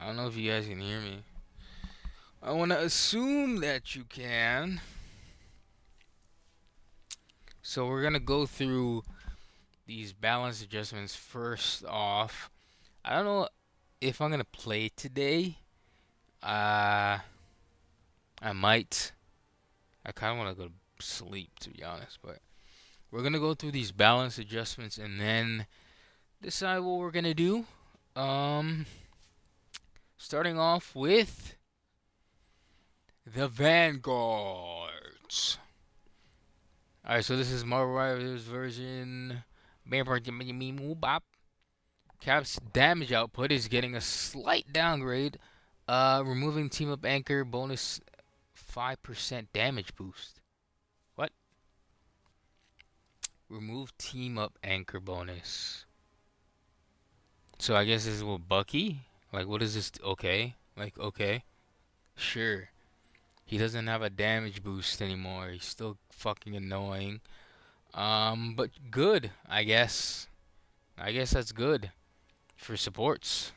don't know if you guys can hear me. I want to assume that you can. So we're going to go through these balance adjustments first off. I don't know if I'm going to play today. Uh, I might. I kind of want to go to sleep, to be honest. But we're going to go through these balance adjustments and then decide what we're going to do. Um, Starting off with the Vanguards. Alright, so this is Marvel Rivals version. Cap's damage output is getting a slight downgrade. Removing team up anchor bonus 5% damage boost. What? Remove team up anchor bonus. So I guess this is what Bucky? Like, what is this? Okay. Like, okay. Sure. He doesn't have a damage boost anymore. He's still fucking annoying. But good, I guess. I guess that's good for supports.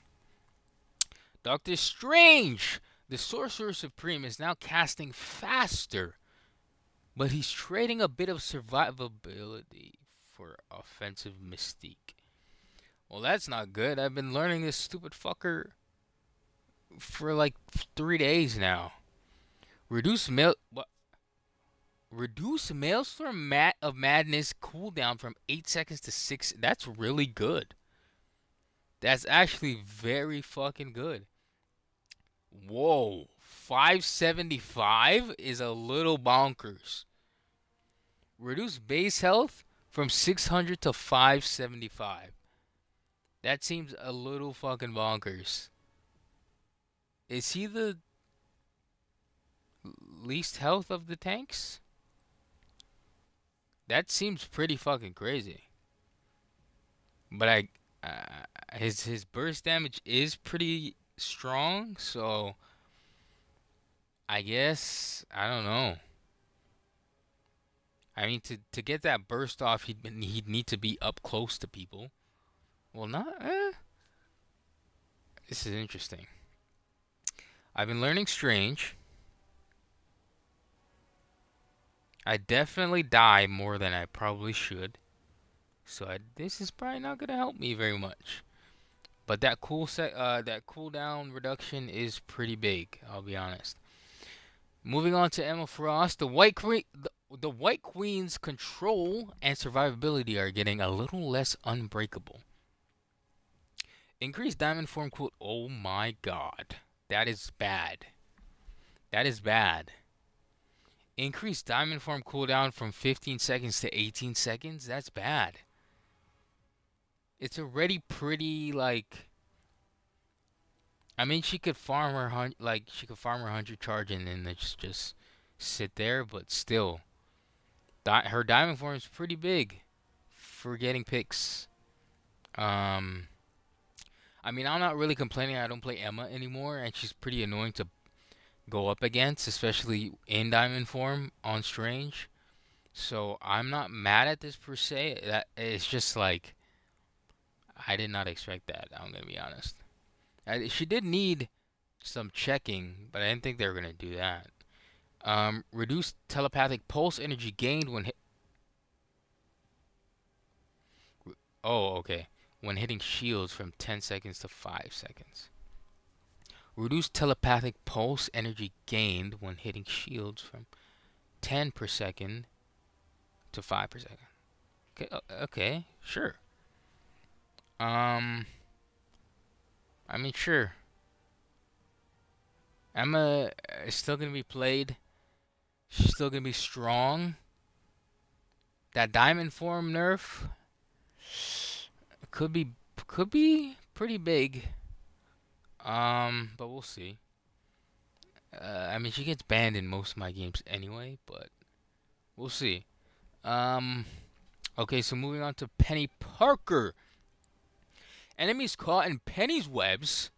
Doctor Strange! The Sorcerer Supreme is now casting faster, but he's trading a bit of survivability for offensive mystique. Well, that's not good. I've been learning this stupid fucker for like 3 days now. Reduce Maelstrom of Madness cooldown from 8 seconds to 6. That's really good. That's actually very fucking good. Whoa. 575 is a little bonkers. Reduce base health from 600 to 575. That seems a little fucking bonkers. Is he the least health of the tanks? That seems pretty fucking crazy. But his burst damage is pretty strong, so I guess I don't know. I mean, to get that burst off, he'd need to be up close to people. Well, not. This is interesting. I've been learning Strange. I definitely die more than I probably should. So this is probably not gonna help me very much. But that cooldown reduction is pretty big. I'll be honest. Moving on to Emma Frost, the White Queen's control and survivability are getting a little less unbreakable. Increased diamond form cool. Oh my god, that is bad. That is bad. Increased diamond form cooldown from 15 seconds to 18 seconds. That's bad. It's already pretty like. I mean, she could farm her 100 charging and then just sit there, but still, her diamond form is pretty big for getting picks. Um, I mean, I'm not really complaining. I don't play Emma anymore, and she's pretty annoying to go up against, especially in diamond form on Strange. So I'm not mad at this per se. That it's just like I did not expect that. I'm gonna be honest. She did need some checking, but I didn't think they were gonna do that. Reduced telepathic pulse energy gained when hit. Oh, okay. When hitting shields from 10 seconds to 5 seconds. Reduced telepathic pulse energy gained when hitting shields from 10 per second to 5 per second. Okay, okay, sure. I mean, sure. Emma is still gonna be played. She's still gonna be strong. That diamond form nerf could be pretty big. But we'll see. I mean, she gets banned in most of my games anyway, but we'll see. Okay, so moving on to Peni Parker. Enemies caught in Penny's webs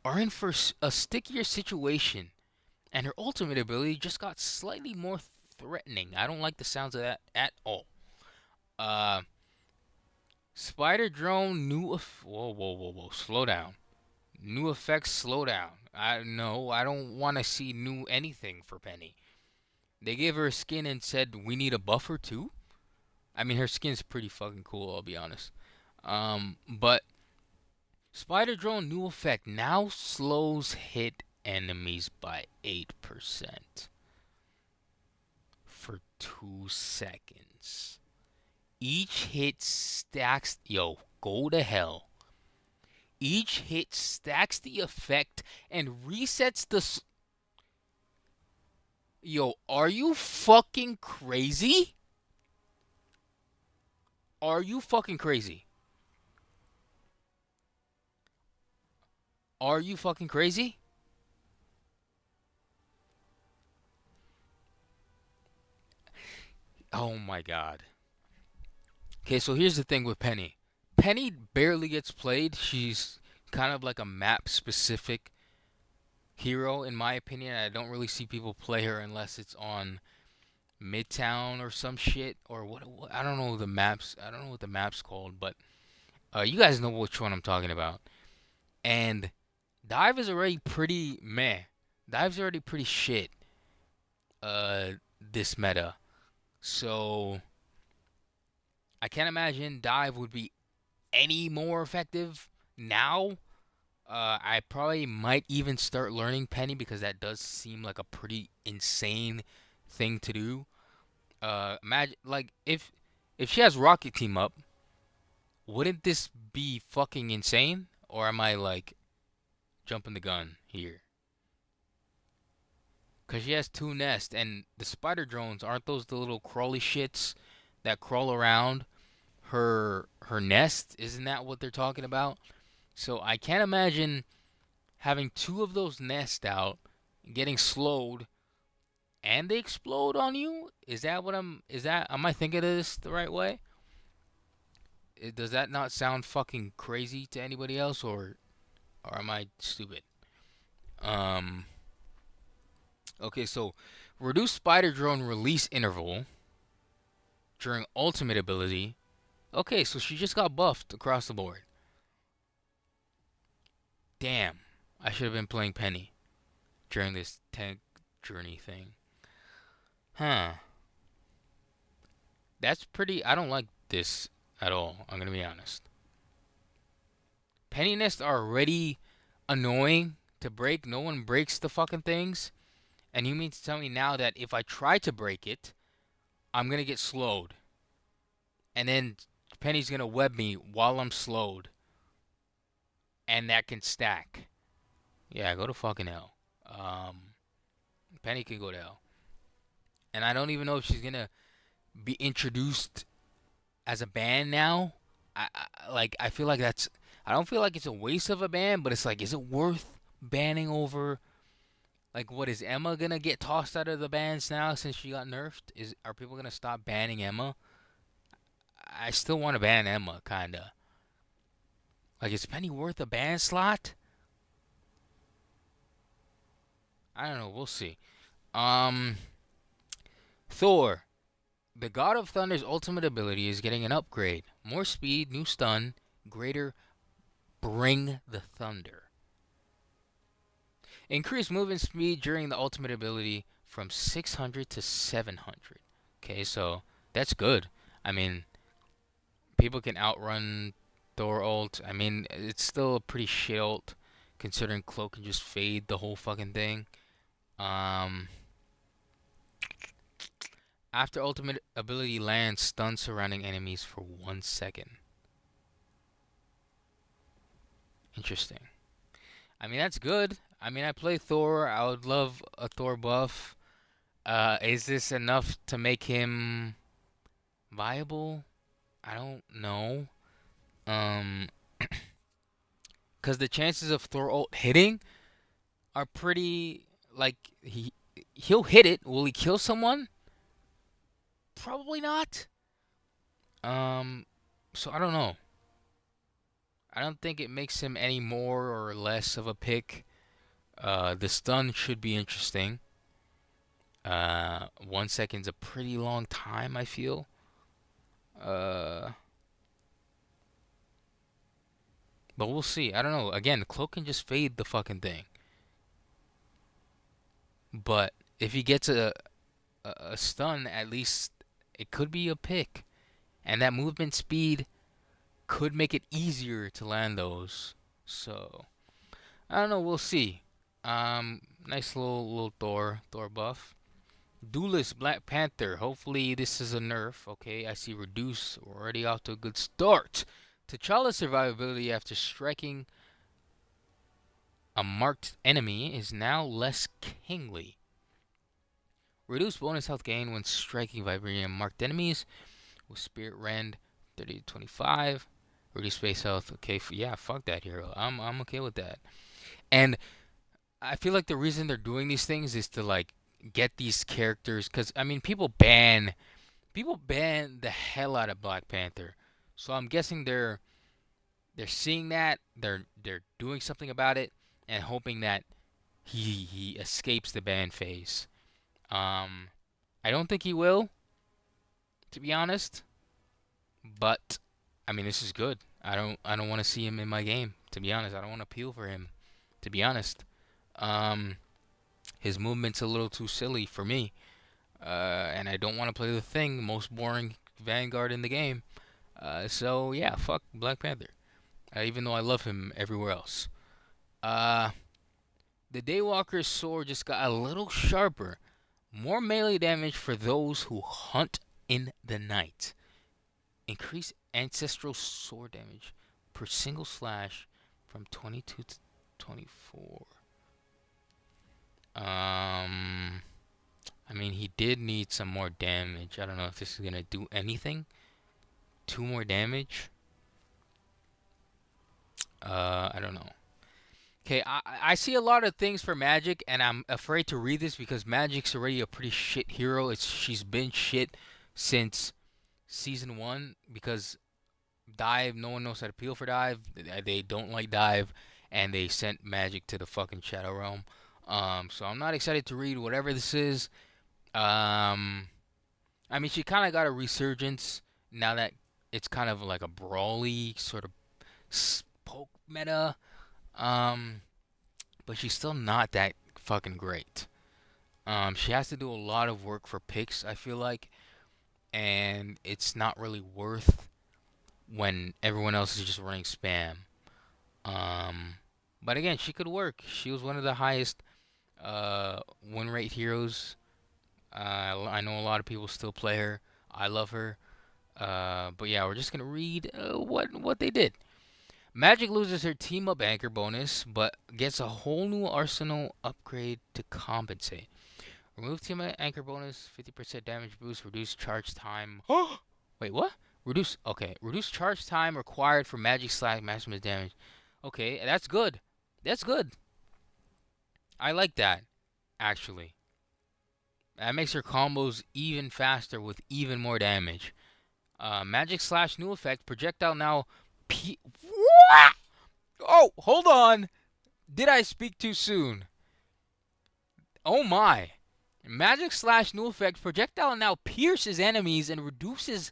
are in for a stickier situation, and her ultimate ability just got slightly more threatening. I don't like the sounds of that at all. Uh, Spider Drone whoa, slow down. New effects, slow down. I don't want to see new anything for Penny. They gave her a skin and said we need a buffer too. I mean, her skin's pretty fucking cool. I'll be honest. But Spider Drone new effect now slows hit enemies by 8% for 2 seconds. Each hit stacks. Yo, go to hell. Each hit stacks the effect and resets the. Yo, are you fucking crazy? Are you fucking crazy? Are you fucking crazy? Oh my god. Okay, so here's the thing with Penny. Penny barely gets played. She's kind of like a map specific hero, in my opinion. I don't really see people play her unless it's on Midtown or some shit or what I don't know the maps. I don't know what the map's called, but you guys know which one I'm talking about. And Dive is already pretty meh. Dive's already pretty shit. Uh, this meta. So I can't imagine Dive would be any more effective now. I probably might even start learning Penny because that does seem like a pretty insane thing to do. Imagine like if she has Rocket Team up, wouldn't this be fucking insane? Or am I like jumping the gun here? Cause she has two nests, and the spider drones aren't those the little crawly shits that crawl around her nest? Isn't that what they're talking about? So I can't imagine having two of those nests out, getting slowed, and they explode on you. Is that what I'm? Is that am I thinking of this the right way? Does that not sound fucking crazy to anybody else, or am I stupid? Um. Okay, so reduce spider drone release interval during ultimate ability. Okay, so she just got buffed across the board. Damn, I should have been playing Penny during this tank journey thing. Huh. That's pretty. I don't like this at all. I'm gonna be honest. Penny nests are already annoying to break. No one breaks the fucking things. And you mean to tell me now that if I try to break it, I'm gonna get slowed. And then Penny's gonna web me while I'm slowed. And that can stack. Yeah, go to fucking hell. Penny can go to hell. And I don't even know if she's gonna be introduced as a ban now. I feel like that's. I don't feel like it's a waste of a ban, but it's like, is it worth banning over? Like, what is Emma gonna get tossed out of the bans now since she got nerfed? Are people gonna stop banning Emma? I still want to ban Emma, kinda. Like, is Penny worth a ban slot? I don't know. We'll see. Um, Thor, the God of Thunder's ultimate ability is getting an upgrade. More speed, new stun, greater bring the thunder. Increase movement speed during the ultimate ability from 600 to 700. Okay, so that's good. I mean, people can outrun Thor ult. I mean, it's still a pretty shit ult considering Cloak can just fade the whole fucking thing. Um, After ultimate ability lands, stun surrounding enemies for 1 second. Interesting. I mean, that's good. I mean, I play Thor. I would love a Thor buff. Is this enough to make him viable? I don't know. Um, because the chances of Thor ult hitting are pretty like he'll hit it. Will he kill someone? Probably not. Um, so I don't know. I don't think it makes him any more or less of a pick. The stun should be interesting. 1 second's a pretty long time, I feel. Uh, But we'll see. I don't know. Again, the cloak can just fade the fucking thing. But if he gets a stun, at least it could be a pick. And that movement speed could make it easier to land those. So I don't know. We'll see. Nice little Thor buff. Duelist Black Panther. Hopefully this is a nerf. Okay, I see reduce. We're already off to a good start. T'Challa's survivability after striking a marked enemy is now less kingly. Reduce bonus health gain when striking vibranium marked enemies with Spirit Rend 30 to 25. Reduce base health. Okay, yeah, fuck that hero. I'm okay with that. And I feel like the reason they're doing these things is to like get these characters, because I mean people ban the hell out of Black Panther. So I'm guessing they're seeing that, they're doing something about it and hoping that he escapes the ban phase. Um I don't think he will, to be honest, but I mean this is good. I don't want to see him in my game, to be honest. I don't want to peel for him, to be honest. Um his movement's a little too silly for me. And I don't want to play the thing, most boring Vanguard in the game. So yeah, fuck Black Panther. Even though I love him everywhere else. Uh, the Daywalker's sword just got a little sharper. More melee damage for those who hunt in the night. Increase ancestral sword damage per single slash from 22 to 24. I mean, he did need some more damage. I don't know if this is gonna do anything. 2 more damage. I don't know. Okay, I see a lot of things for Magik, and I'm afraid to read this because Magik's already a pretty shit hero. She's been shit since season 1 because Dive, no one knows how to peel for Dive. They don't like Dive, and they sent Magik to the fucking Shadow Realm. So I'm not excited to read whatever this is. Um, I mean, she kind of got a resurgence now that it's kind of like a brawly sort of poke meta. Um, but she's still not that fucking great. She has to do a lot of work for picks, I feel like, and it's not really worth when everyone else is just running spam. Um, but again, she could work. She was one of the highest win rate heroes. I know a lot of people still play her. I love her. But yeah, we're just gonna read what they did. Magik loses her team up anchor bonus, but gets a whole new arsenal upgrade to compensate. Remove team up anchor bonus, 50% damage boost, reduce charge time. Wait, what? Reduce charge time required for Magik slash maximum damage. Okay, that's good. That's good. I like that, actually. That makes her combos even faster with even more damage. Magic slash new effect. Projectile now. What? Oh, hold on. Did I speak too soon? Oh my. Magic slash new effect. Projectile now pierces enemies and reduces.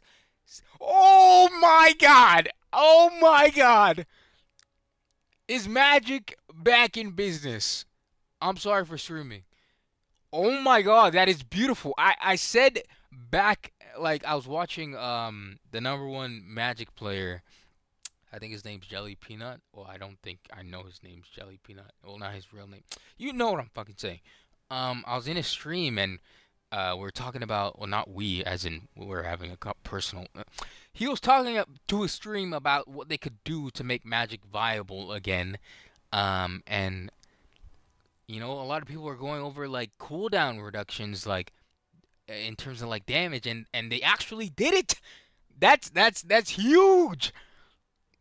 Oh my god. Oh my god. Is Magic back in business? I'm sorry for streaming. Oh my god, that is beautiful. I said back, like I was watching the number one Magic player. I think his name's Jelly Peanut. Well, I don't think I know his name's Jelly Peanut. Well, not his real name. You know what I'm fucking saying. I was in a stream and we're talking about, well, not we, as in we're having a personal. He was talking to a stream about what they could do to make Magic viable again. And you know, a lot of people are going over like cooldown reductions, like in terms of like damage, and they actually did it. That's huge.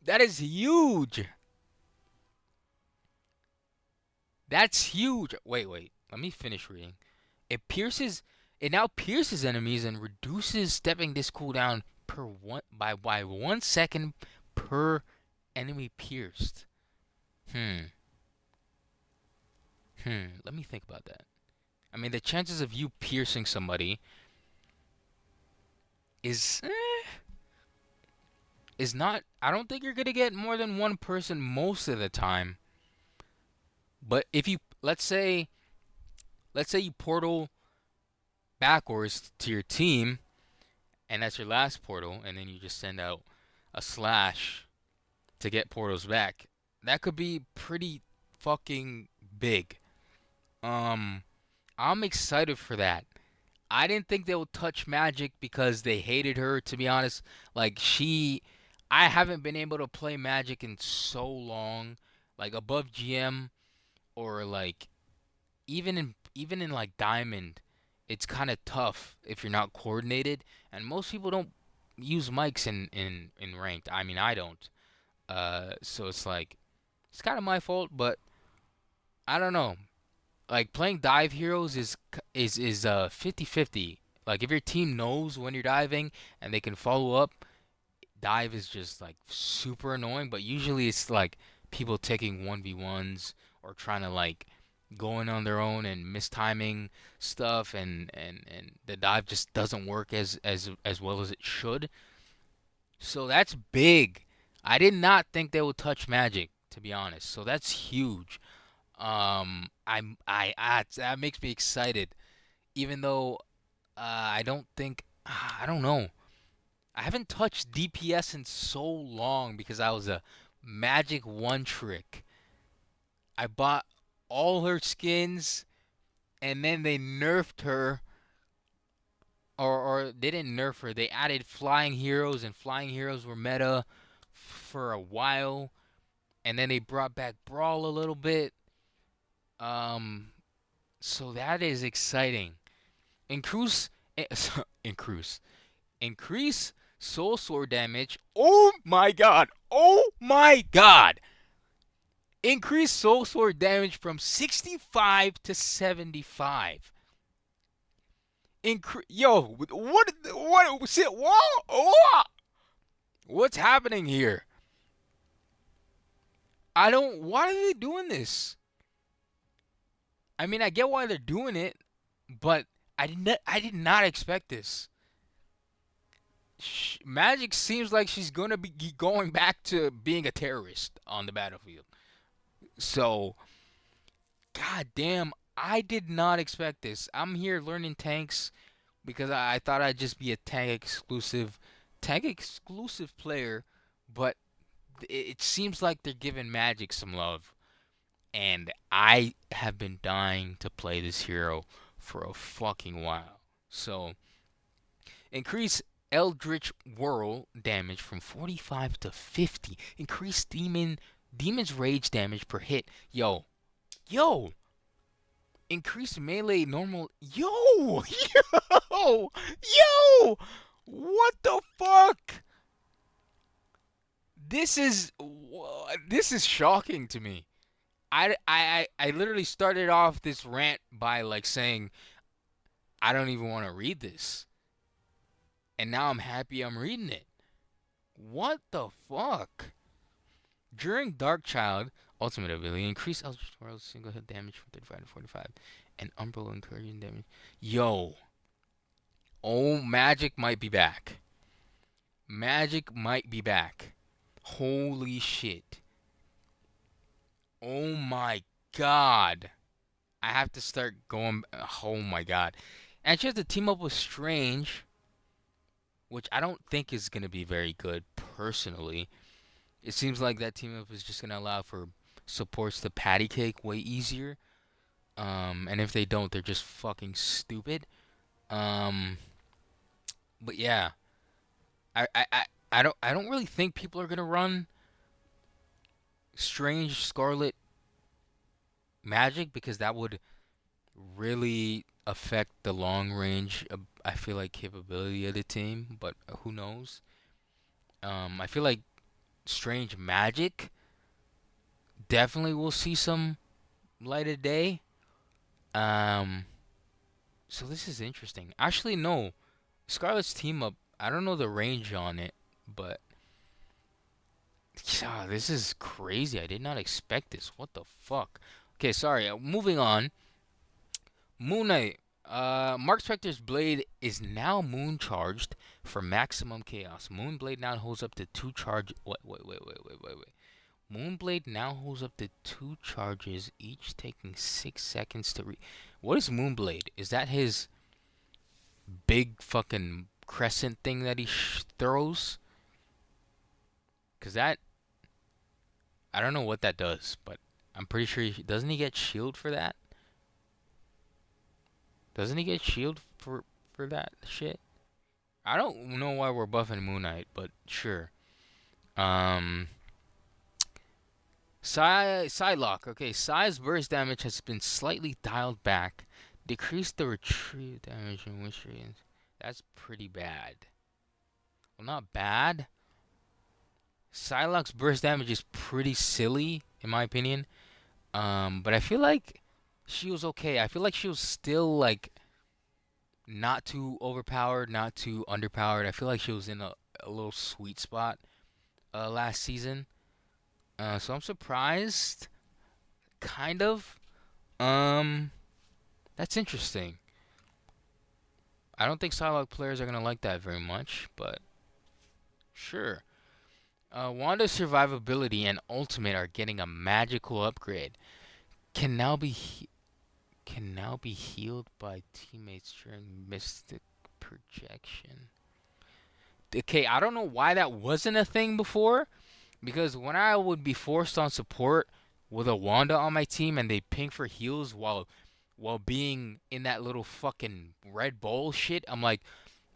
That is huge. That's huge. Wait. Let me finish reading. It pierces. It now pierces enemies and reduces stepping this cooldown per one by 1 second per enemy pierced. Hmm. Let me think about that. I mean, the chances of you piercing somebody is is not. I don't think you're gonna get more than one person most of the time. But if you let's say you portal backwards to your team, and that's your last portal, and then you just send out a slash to get portals back. That could be pretty fucking big. Um, I'm excited for that. I didn't think they would touch Magic because they hated her, to be honest. Like, I haven't been able to play Magic in so long. Like, above GM, or like, even in like Diamond, it's kind of tough if you're not coordinated. And most people don't use mics in ranked. I mean, I don't. So it's like, it's kind of my fault, but I don't know. Like, playing dive heroes is 50-50. Like, if your team knows when you're diving and they can follow up, dive is just like super annoying. But usually it's like people taking 1v1s or trying to like go in on their own and mistiming stuff, and the dive just doesn't work as well as it should. So that's big. I did not think they would touch Magic, to be honest. So that's huge. That makes me excited, even though I don't think I don't know. I haven't touched DPS in so long because I was a Magic one trick. I bought all her skins, and then they nerfed her, or they didn't nerf her. They added flying heroes, and flying heroes were meta for a while, and then they brought back Brawl a little bit. Um, so that is exciting. Increase, increase, increase soul sword damage. Oh my god! Oh my god! Increase soul sword damage from 65 to 75. Yo, what's happening here? I don't. Why are they doing this? I mean, I get why they're doing it, but I did not expect this. Magic seems like she's gonna be going back to being a terrorist on the battlefield. So, god damn, I did not expect this. I'm here learning tanks because I thought I'd just be a tank exclusive player, but it seems like they're giving Magic some love, and I have been dying to play this hero for a fucking while. So, increase Eldritch Whirl damage from 45 to 50. Increase Demon's Rage damage per hit. Yo. Increase melee normal. Yo. Yo. What the fuck? This is shocking to me. I literally started off this rant by like saying I don't even want to read this, and now I'm happy I'm reading it. What the fuck? During Dark Child, ultimate ability, increase Eldritch World's single hit damage from 35 to 45, and Umbrella incursion damage. Yo, oh, Magic might be back. Magic might be back. Holy shit. Oh my god. I have to start going. Oh my god. And she has to team up with Strange, which I don't think is going to be very good personally. It seems like that team up is just going to allow for supports to patty cake way easier. And if they don't, they're just fucking stupid. Um, but yeah, I don't really think people are gonna run Strange, Scarlet, Magic because that would really affect the long range. I feel like capability of the team, but who knows? I feel like Strange Magic definitely will see some light of day. Um, so this is interesting. Actually, no, Scarlet's team up. I don't know the range on it, but yeah, this is crazy. I did not expect this. What the fuck? Okay, sorry. Moving on. Moon Knight. Mark Spector's blade is now moon charged for maximum chaos. Moonblade now holds up to two charge. Wait. Moonblade now holds up to two charges, each taking 6 seconds to What is Moonblade? Is that his big fucking crescent thing that he throws? Cause that I don't know what that does, but I'm pretty sure doesn't he get shield for that? Doesn't he get shield for that shit? I don't know why we're buffing Moon Knight, but sure. Um, Psylocke. Okay, Psy's burst damage has been slightly dialed back. Decrease the retrieve damage in which regions. That's pretty bad. Well, not bad. Psylocke's burst damage is pretty silly, in my opinion. But I feel like she was okay. I feel like she was still like not too overpowered, not too underpowered. I feel like she was in a little sweet spot last season. So I'm surprised, kind of. That's interesting. I don't think Psylocke players are gonna like that very much, but sure. Wanda's survivability and ultimate are getting a magical upgrade. Can now be healed by teammates during mystic projection. Okay, I don't know why that wasn't a thing before, because when I would be forced on support with a Wanda on my team and they ping for heals while being in that little fucking red bowl shit, I'm like,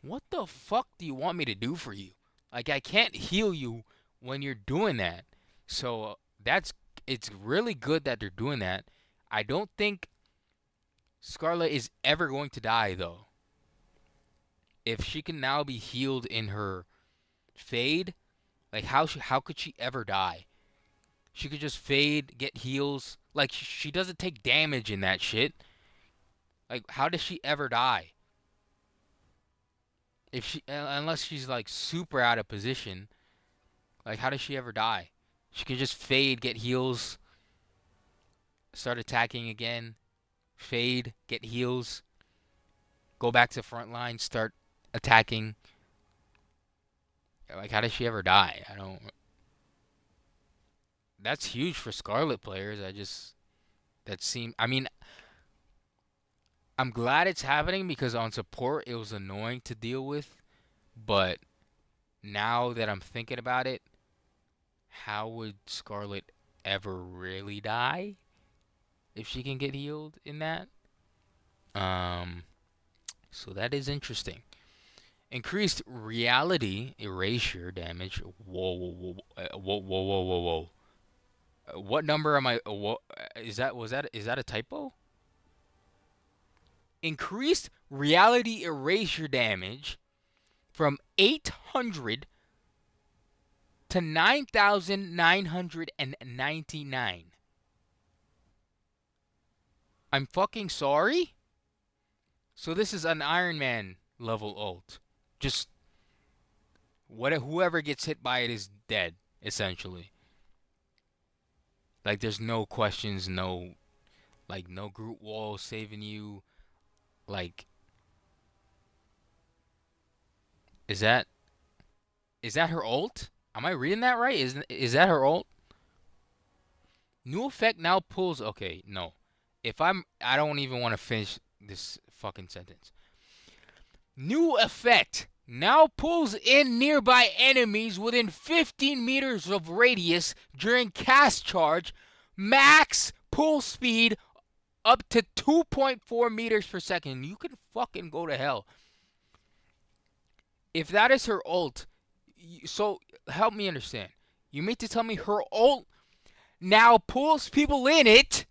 what the fuck do you want me to do for you? Like, I can't heal you when you're doing that. So it's really good that they're doing that. I don't think Scarlet is ever going to die though. If she can now be healed in her fade, like how could she ever die? She could just fade, get heals. Like she doesn't take damage in that shit. Like how does she ever die? If she unless she's like super out of position, like how does she ever die? She can just fade, get heals, start attacking again, fade, get heals, go back to front line, start attacking. Like how does she ever die? I don't. That's huge for Scarlet players. That seem. I mean, I'm glad it's happening because on support it was annoying to deal with, but now that I'm thinking about it, how would Scarlet ever really die if she can get healed in that? Um, so that is interesting. Increased reality erasure damage. Whoa. What number am I? What is that? Is that a typo? Increased reality erasure damage from 800 to 9,999. I'm fucking sorry? So this is an Iron Man level ult. Just whoever gets hit by it is dead, essentially. Like there's no questions, no Groot wall saving you. Like is that her ult? Am I reading that right? Is that her ult? New effect now pulls. Okay, no. I don't even want to finish this fucking sentence. New effect now pulls in nearby enemies within 15 meters of radius during cast charge. Max pull speed up to 2.4 meters per second. You can fucking go to hell. If that is her ult, so help me understand. You mean to tell me her ult now pulls people in it?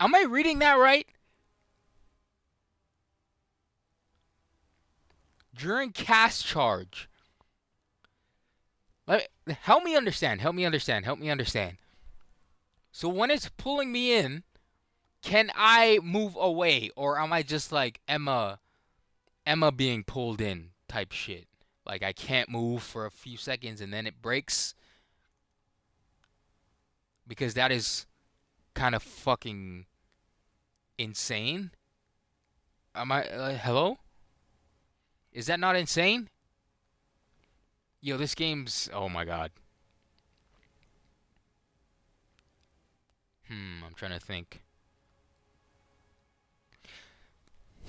Am I reading that right? During cast charge. Help me understand. So when it's pulling me in, can I move away, or am I just like Emma being pulled in type shit? Like I can't move for a few seconds and then it breaks, because that is kind of fucking insane? Am I hello? Is that not insane? Yo, this game's oh my god. I'm trying to think.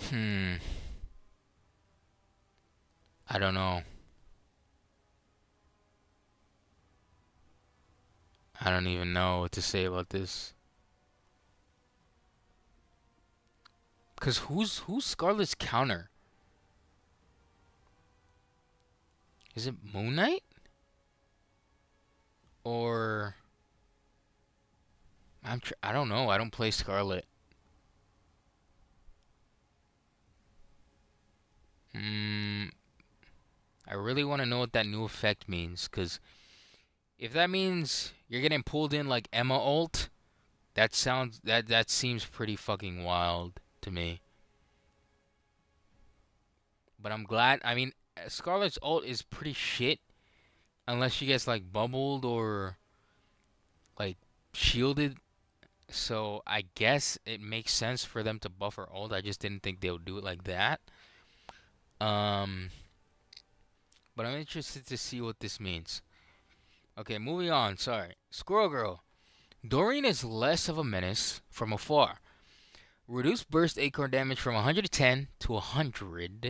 Hmm, I don't know. I don't even know what to say about this. Cause who's Scarlet's counter? Is it Moon Knight? Or I don't know. I don't play Scarlet. Hmm. I really want to know what that new effect means, cause if that means you're getting pulled in like Emma ult, that seems pretty fucking wild to me. But I'm glad. I mean, Scarlet's ult is pretty shit unless she gets like bubbled or like shielded. So I guess it makes sense for them to buff her ult. I just didn't think they would do it like that. Um, but I'm interested to see what this means. Okay, moving on. Sorry, Squirrel Girl. Doreen is less of a menace from afar. Reduce burst acorn damage from 110 to 100.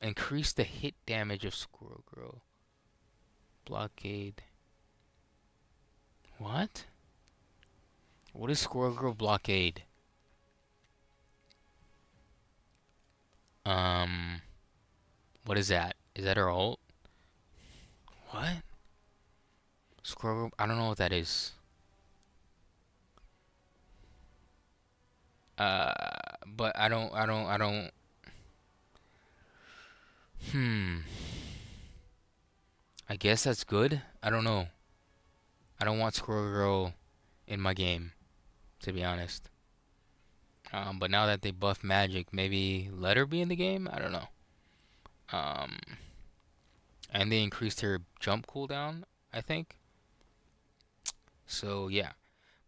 Increase the hit damage of Squirrel Girl. Blockade. What? What is Squirrel Girl blockade? Um, what is that? Is that her ult? What? Squirrel Girl? I don't know what that is. Uh, but I don't. Hmm. I guess that's good. I don't know. I don't want Squirrel Girl in my game, to be honest. But now that they buff Magik, maybe let her be in the game. I don't know. Um, and they increased her jump cooldown, I think. So yeah,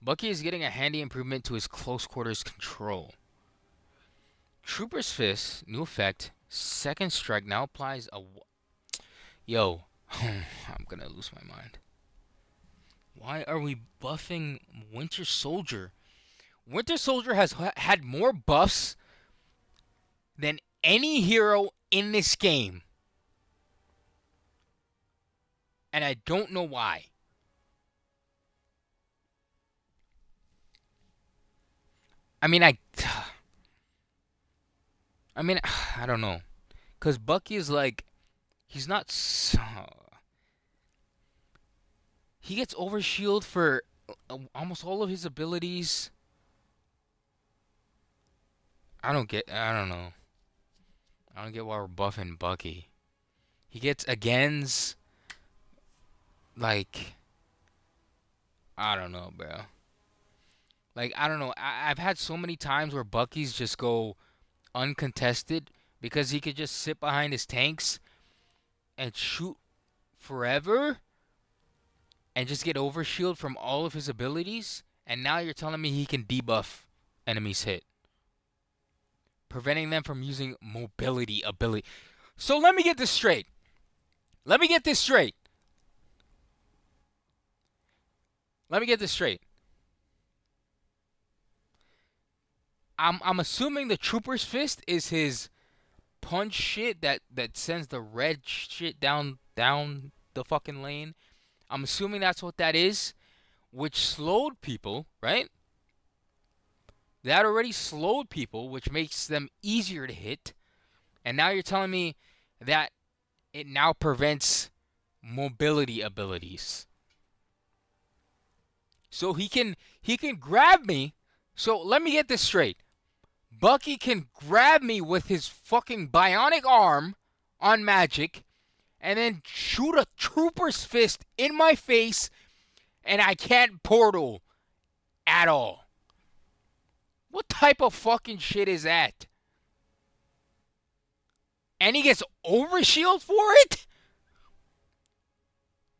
Bucky is getting a handy improvement to his close quarters control. Trooper's Fist, new effect. Second strike now applies a. Yo, I'm gonna lose my mind. Why are we buffing Winter Soldier? Winter Soldier has had more buffs than any hero in this game. And I don't know why. I mean, I mean, I don't know. Because Bucky is like, he's not. He gets overshield for almost all of his abilities. I don't know. I don't get why we're buffing Bucky. He gets agains. Like, I don't know, bro. Like, I don't know. I've had so many times where Bucky's just go uncontested because he could just sit behind his tanks and shoot forever and just get overshield from all of his abilities. And now you're telling me he can debuff enemies' hit, preventing them from using mobility ability. So let me get this straight. Let me get this straight. Let me get this straight. I'm assuming the Trooper's Fist is his punch shit that sends the red shit down the fucking lane. I'm assuming that's what that is, which slowed people, right? That already slowed people, which makes them easier to hit. And now you're telling me that it now prevents mobility abilities. So he can grab me. So let me get this straight. Bucky can grab me with his fucking bionic arm on Magik and then shoot a Trooper's Fist in my face and I can't portal at all. What type of fucking shit is that? And he gets overshield for it?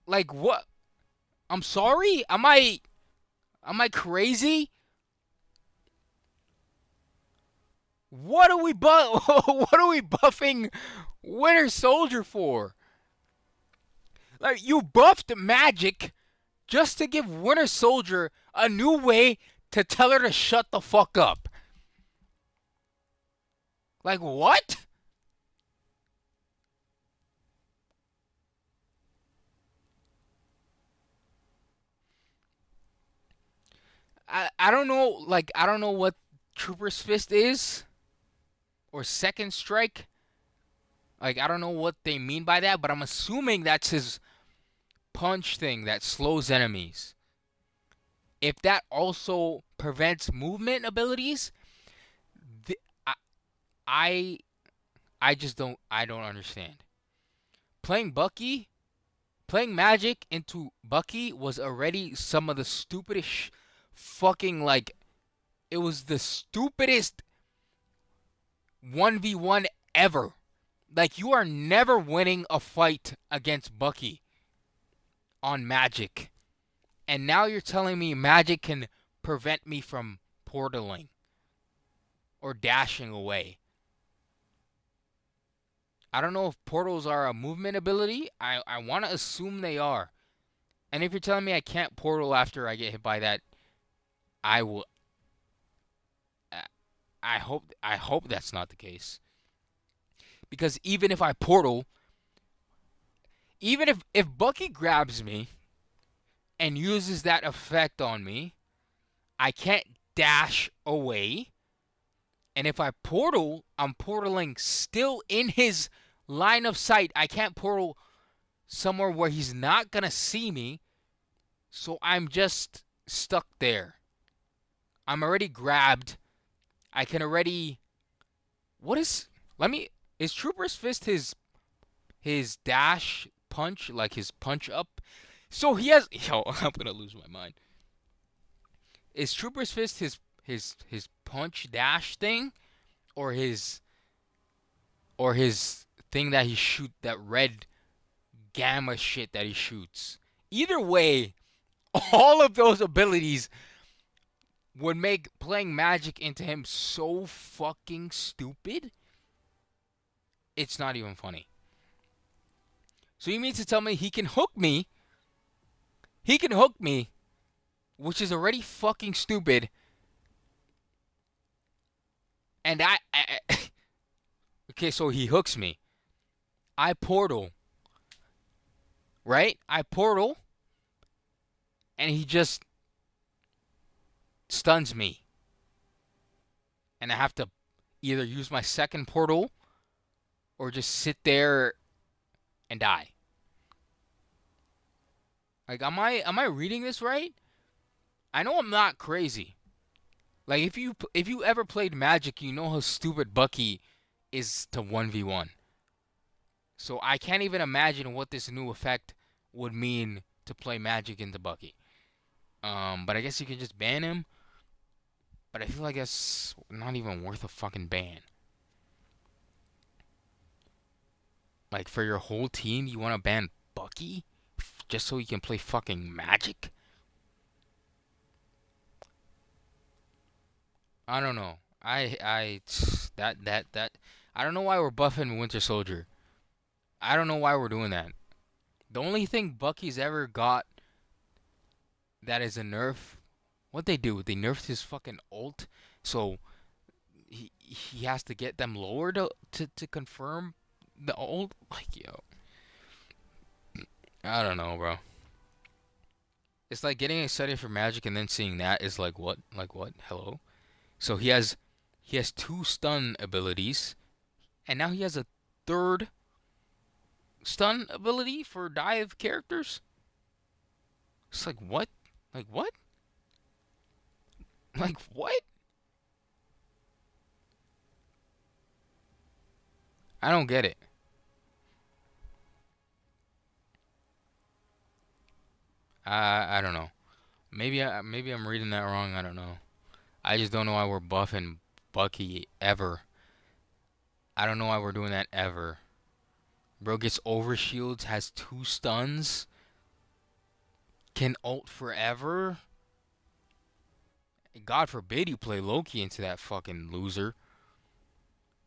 Like what? I'm sorry? Am I Am I crazy? What are we what are we buffing Winter Soldier for? Like you buffed Magik just to give Winter Soldier a new way to tell her to shut the fuck up. Like what? I don't know. Like I don't know what Trooper's Fist is or Second Strike. Like I don't know what they mean by that, but I'm assuming that's his punch thing that slows enemies. If that also prevents movement abilities, th- I, I I just don't understand. Playing Bucky, playing Magik into Bucky was already some of the stupidest fucking like it was the stupidest 1v1 ever. Like you are never winning a fight against Bucky on Magik. And now you're telling me Magik can prevent me from portaling or dashing away. I don't know if portals are a movement ability. I want to assume they are. And if you're telling me I can't portal after I get hit by that, I will. I hope that's not the case. Because even if I portal, even if Bucky grabs me and uses that effect on me, I can't dash away. And if I portal, I'm portaling still in his line of sight. I can't portal somewhere where he's not going to see me. So I'm just stuck there. I'm already grabbed. I can already. What is. Let me. Is Trooper's Fist his dash punch? Like his punch up? So he has. Yo, I'm going to lose my mind. Is Trooper's Fist his punch dash thing? Or his thing that he shoot, that red gamma shit that he shoots. Either way, all of those abilities would make playing Magik into him so fucking stupid. It's not even funny. So you mean to tell me he can hook me? He can hook me, which is already fucking stupid. And okay, so he hooks me. I portal, right? I portal, and he just stuns me. And I have to either use my second portal or just sit there and die. Like, am I reading this right? I know I'm not crazy. Like, if you ever played Magik, you know how stupid Bucky is to 1v1. So I can't even imagine what this new effect would mean to play Magik into Bucky. But I guess you can just ban him. But I feel like that's not even worth a fucking ban. Like for your whole team, you want to ban Bucky just so he can play fucking Magik? I don't know. That I don't know why we're buffing Winter Soldier. I don't know why we're doing that. The only thing Bucky's ever got that is a nerf, what they do? They nerfed his fucking ult, so he has to get them lower to confirm the ult. Like yo, I don't know, bro. It's like getting excited for Magik and then seeing that is like what? Like what? Hello. So he has two stun abilities, and now he has a third stun ability for dive characters. It's like what? Like what? Like what? I don't get it. I don't know. Maybe I'm reading that wrong. I don't know. I just don't know why we're buffing Bucky ever. I don't know why we're doing that ever. Bro gets overshields, has two stuns, can ult forever. God forbid you play Loki into that fucking loser.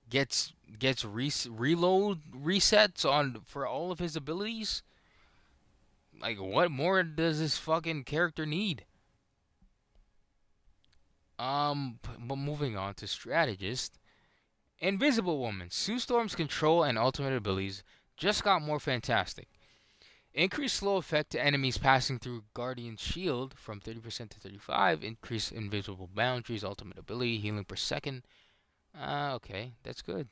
Gets reload resets on for all of his abilities. Like, what more does this fucking character need? But moving on to strategist. Invisible Woman. Sue Storm's control and ultimate abilities just got more fantastic. Increased slow effect to enemies passing through Guardian's shield from 30% to 35. Increased invisible boundaries, ultimate ability, healing per second. Okay, that's good.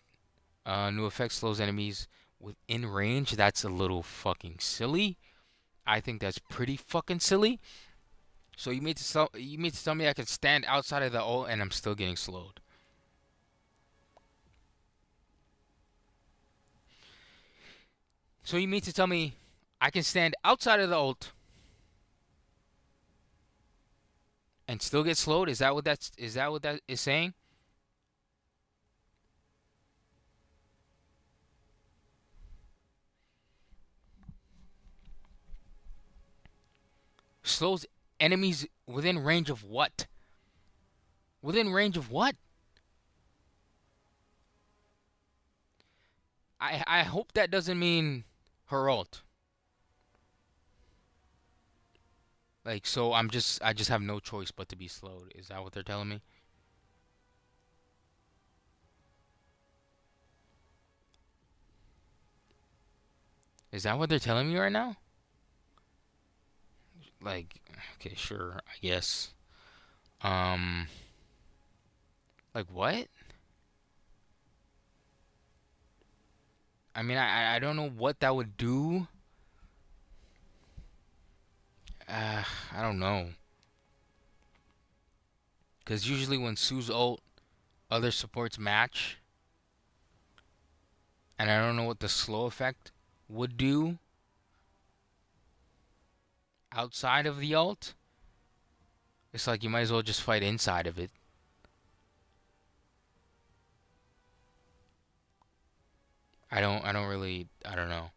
New effect slows enemies within range. That's a little fucking silly. I think that's pretty fucking silly. So you mean to tell me I can stand outside of the ult and I'm still getting slowed? So you mean to tell me I can stand outside of the ult and still get slowed? Is that what that is saying? Slows enemies within range of what? Within range of what? I hope that doesn't mean her ult. Like, so I just have no choice but to be slowed. Is that what they're telling me? Is that what they're telling me right now? Like, okay, sure, I guess. Um, like what? I mean, I don't know what that would do. I don't know. Because usually when Sue's ult, other supports match. And I don't know what the slow effect would do outside of the ult. It's like you might as well just fight inside of it. I don't know.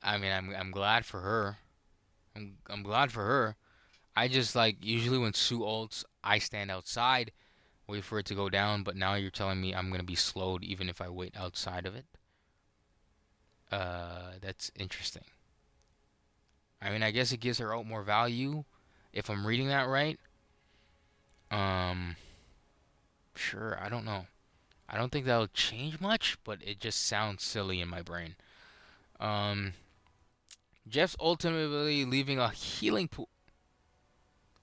I mean, I'm glad for her. I'm glad for her. I just like usually when Sue ults, I stand outside, wait for it to go down, but now you're telling me I'm gonna be slowed even if I wait outside of it. That's interesting. I mean, I guess it gives her ult more value if I'm reading that right. Um, sure, I don't know. I don't think that'll change much, but it just sounds silly in my brain. Um, Jeff's ultimately leaving a healing pool.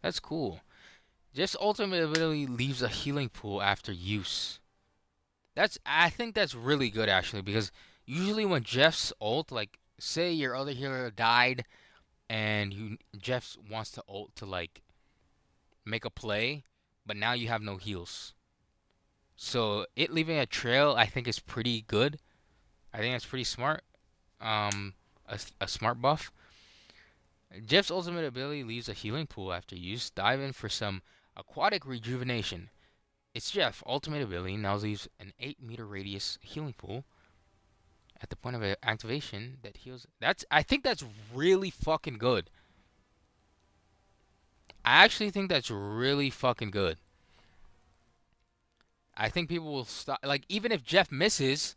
That's cool. Jeff's ultimate ability leaves a healing pool after use. I think that's really good actually because usually when Jeff's ult, like say your other healer died and Jeff wants to ult to like make a play, but now you have no heals. So it leaving a trail I think is pretty good. I think that's pretty smart. Um, a smart buff. Jeff's ultimate ability leaves a healing pool after use. Dive in for some aquatic rejuvenation. It's Jeff. Ultimate ability now leaves an 8-meter radius healing pool at the point of activation that heals. I think that's really fucking good. I actually think that's really fucking good. I think people will stop. Like even if Jeff misses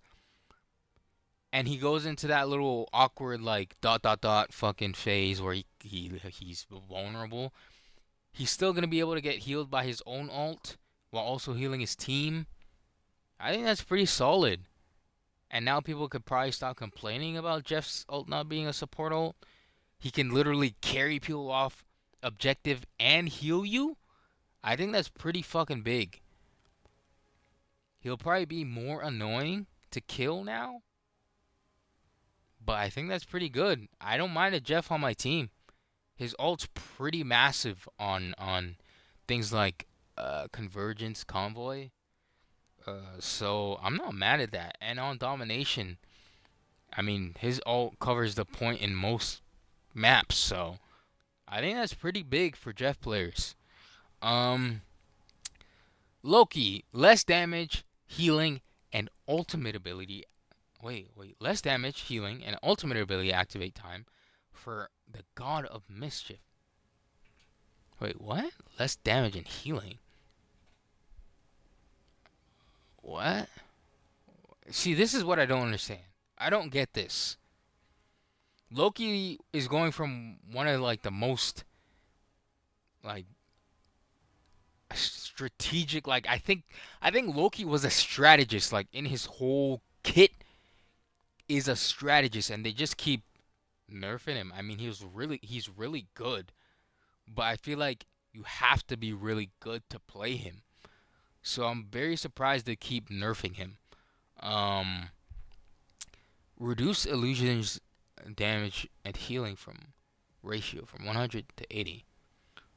and he goes into that little awkward like dot dot dot fucking phase where he's vulnerable, he's still gonna be able to get healed by his own ult while also healing his team. I think that's pretty solid. And now people could probably stop complaining about Jeff's ult not being a support ult. He can literally carry people off objective and heal you. I think that's pretty fucking big. He'll probably be more annoying to kill now, but I think that's pretty good. I don't mind a Jeff on my team. His ult's pretty massive on things like convergence, convoy. So I'm not mad at that. And on domination, I mean his ult covers the point in most maps, so I think that's pretty big for Jeff players. Um, Loki, less damage, healing, and ultimate ability. Wait. Less damage, healing, and ultimate ability activate time for the God of Mischief. Wait, what? Less damage and healing. What? See, this is what I don't understand. I don't get this. Loki is going from one of like the most like strategic, like I think Loki was a strategist, like in his whole kit is a strategist, and they just keep nerfing him. I mean, he's really good, but I feel like you have to be really good to play him. So I'm very surprised they keep nerfing him. Um, Reduce illusions damage and healing from ratio from 100 to 80.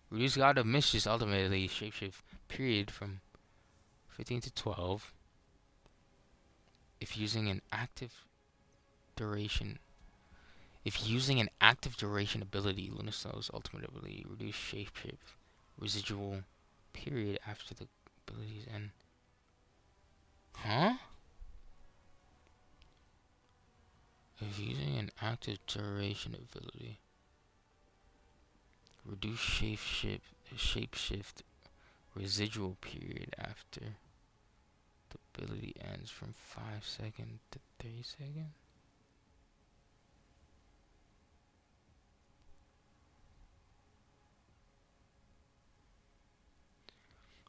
Reduce God of Mischief ultimately shapeshift period from 15 to 12 if using an active duration. If using an active duration ability, Lunaslow's ultimate ability reduce shapeshift residual period after the abilities end. Huh? If using an active duration ability, reduce shapeshift residual period after the ability ends from 5 seconds to 3 seconds.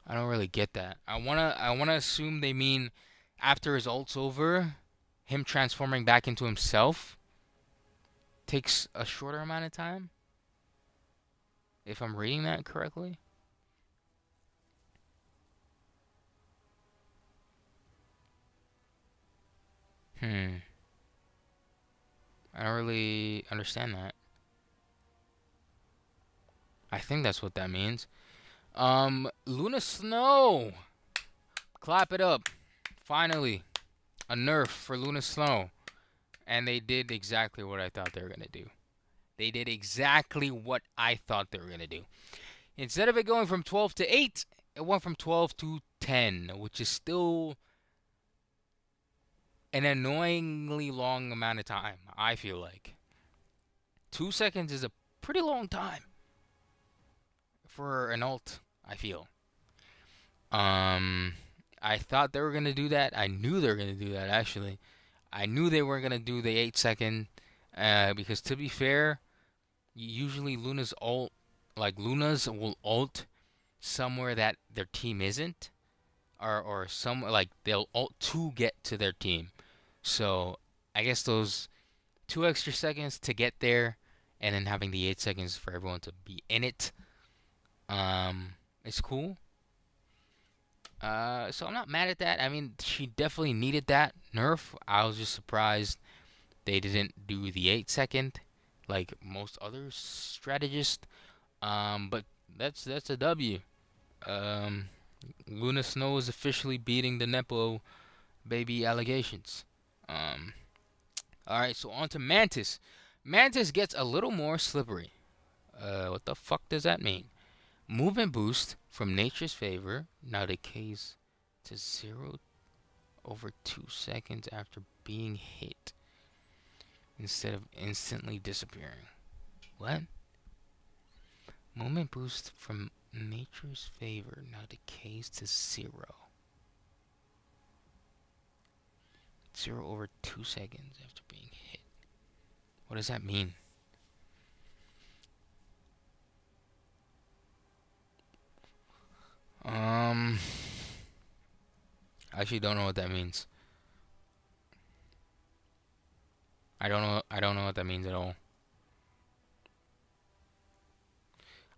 I don't really get that. I wanna assume they mean after his ult's over, him transforming back into himself takes a shorter amount of time. If I'm reading that correctly. Hmm. I don't really understand that. I think that's what that means. Luna Snow. Clap it up. Finally, a nerf for Luna Snow. And they did exactly what I thought they were going to do. They did exactly what I thought they were going to do. Instead of it going from 12 to 8, it went from 12 to 10, which is still an annoyingly long amount of time, I feel like. 2 seconds is a pretty long time for an ult, I feel. Um, I thought they were going to do that. I knew they were going to do that, actually. I knew they weren't going to do the 8 second, because to be fair, usually Lunas will ult somewhere that their team isn't, or somewhere like they'll ult to get to their team. So I guess those 2 extra seconds to get there, and then having the 8 seconds for everyone to be in it, it's cool. So I'm not mad at that. I mean, she definitely needed that nerf. I was just surprised they didn't do the 8 second like most other strategists. But that's a W. Um, Luna Snow is officially beating the Nepo baby allegations. Um, all right, so on to Mantis. Mantis gets a little more slippery. What the fuck does that mean? Movement boost from nature's favor now decays to 0 over 2 seconds after being hit instead of instantly disappearing. What? Movement boost from nature's favor now decays to 0. 0 over 2 seconds after being hit. What does that mean? I actually don't know what that means. I don't know what that means at all.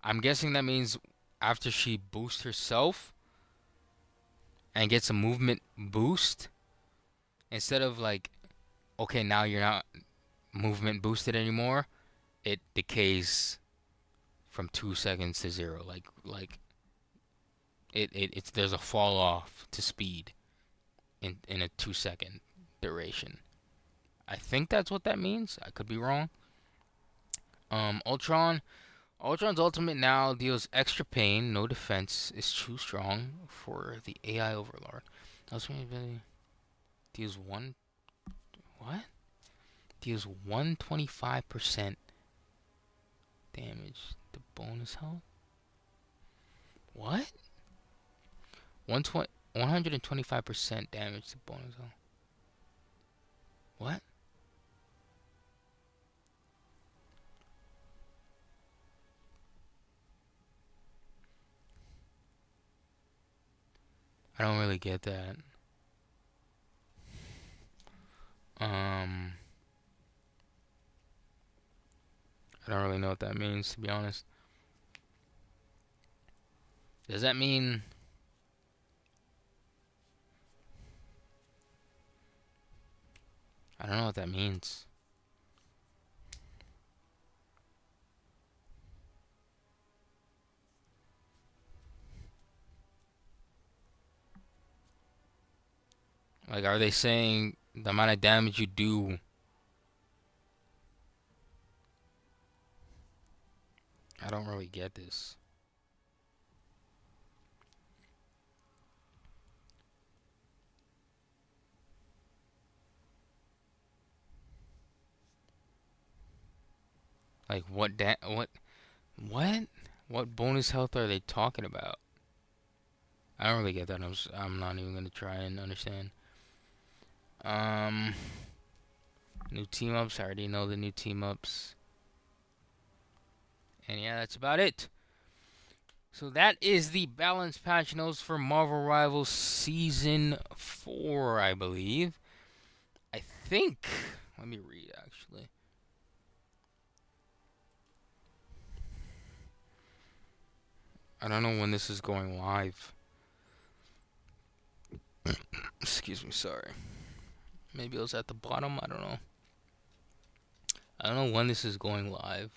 I'm guessing that means after she boosts herself and gets a movement boost, instead of like, okay, now you're not movement boosted anymore, it decays from 2 seconds to 0. Like it's there's a fall off to speed in a 2 second duration. I think that's what that means. I could be wrong. Ultron. Ultron's ultimate now deals extra pain. No defense is too strong for the AI Overlord. Ultimate ability deals one. What? Deals 125% damage to bonus health. What? 125% damage to bonus health. What? I don't really get that. I don't really know what that means, to be honest. Does that mean... I don't know what that means. Like, are they saying the amount of damage you do... I don't really get this. Like, what bonus health are they talking about? I don't really get that. I'm not even gonna try and understand. New team ups. I already know the new team ups. And yeah, that's about it. So that is the balance patch notes for Marvel Rivals Season 4, I believe. I think. Let me read, actually. I don't know when this is going live. Excuse me, sorry. Maybe it was at the bottom. I don't know. I don't know when this is going live.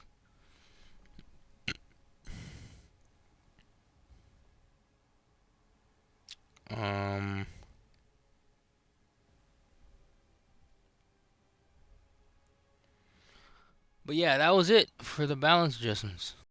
But yeah, that was it for the balance adjustments.